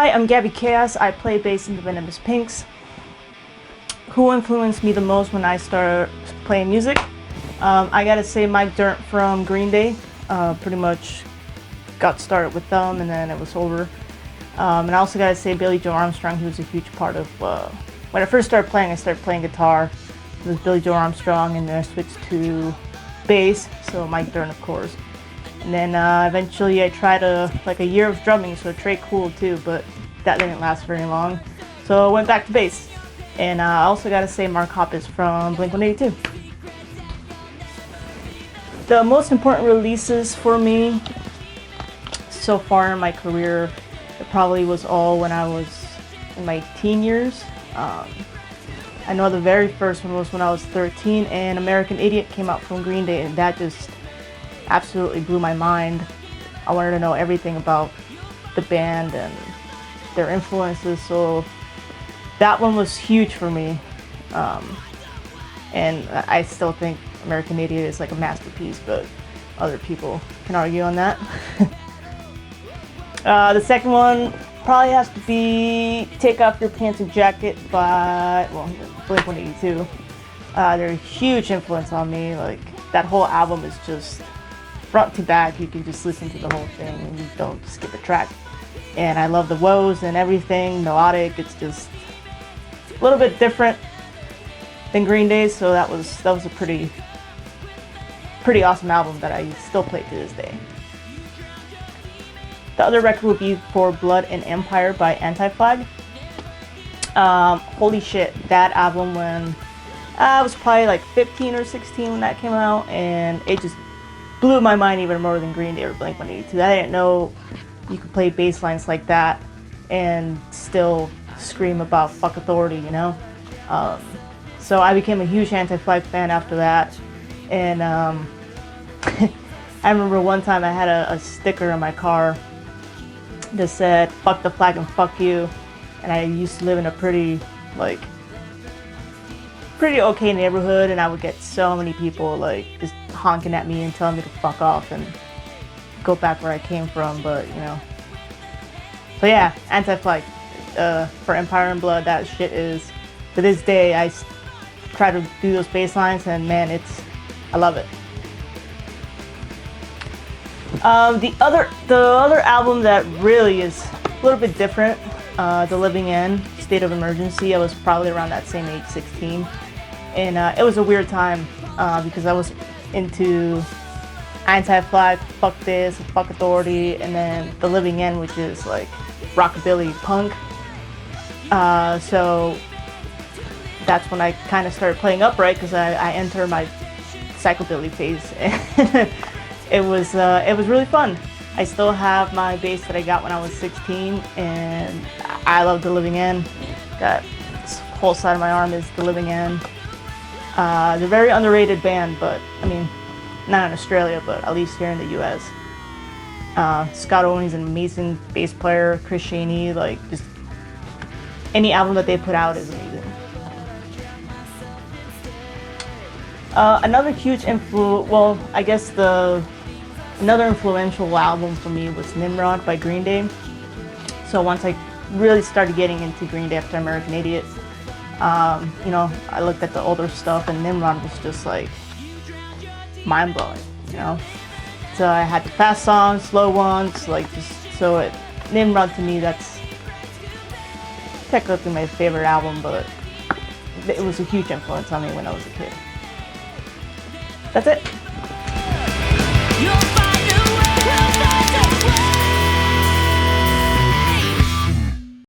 Hi, I'm Gaby Kaos. I play bass in the Venomous Pinks. Who influenced me the most when I started playing music? I gotta say Mike Dirnt from Green Day. Pretty much got started with them and then it was over. And I also gotta say Billie Joe Armstrong. He was a huge part of when I first started playing. I started playing guitar. It was Billie Joe Armstrong, and then I switched to bass, so Mike Dirnt, of course. And then eventually I tried a year of drumming, so Trey Cool too, but that didn't last very long. So I went back to bass. And I also gotta say Hoppus from Blink-182. The most important releases for me so far in my career, it probably was all when I was in my teen years. I know the very first one was when I was 13, and American Idiot came out from Green Day, and that just absolutely blew my mind. I wanted to know everything about the band and their influences, so that one was huge for me. And I still think American Idiot is like a masterpiece, but other people can argue on that. The second one probably has to be Take Off Your Pants and Jacket by, Blink-182. They're a huge influence on me. Like, that whole album is just front to back. You can just listen to the whole thing and you don't skip a track. And I love the woes and everything, melodic. It's just a little bit different than Green Day, so that was a pretty awesome album that I still play to this day. The other record would be For Blood and Empire by Anti-Flag. Holy shit, that album, when I was probably like 15 or 16 when that came out, and it just blew my mind even more than Green Day or Blink-182. I didn't know you could play bass lines like that and still scream about fuck authority, you know? So I became a huge Anti-Flag fan after that. And I remember one time I had a sticker in my car that said, fuck the flag and fuck you. And I used to live in a pretty okay neighborhood, and I would get so many people like just honking at me and telling me to fuck off and go back where I came from, but you know. So yeah, Anti-Flag for Empire and Blood, that shit is, to this day, I try to do those bass lines, and man, I love it. The other album that really is a little bit different, The Living End, State of Emergency. I was probably around that same age, 16, and it was a weird time because I was into Anti-Flag, fuck this, fuck authority, and then The Living End, which is like rockabilly punk. So that's when I kind of started playing upright, because I entered my psychobilly phase. It was really fun. I still have my bass that I got when I was 16, and I love The Living End. Got this whole side of my arm is The Living End. They're a very underrated band, but I mean, not in Australia, but at least here in the US. Scott Owen's an amazing bass player. Chris Shaney, like, just any album that they put out is amazing. Another huge another influential album for me was Nimrod by Green Day. So once I really started getting into Green Day after American Idiot, you know, I looked at the older stuff, and Nimrod was just like mind-blowing, you know. So I had the fast songs, slow ones, like just so Nimrod to me, that's technically my favorite album, but it was a huge influence on me when I was a kid. That's it.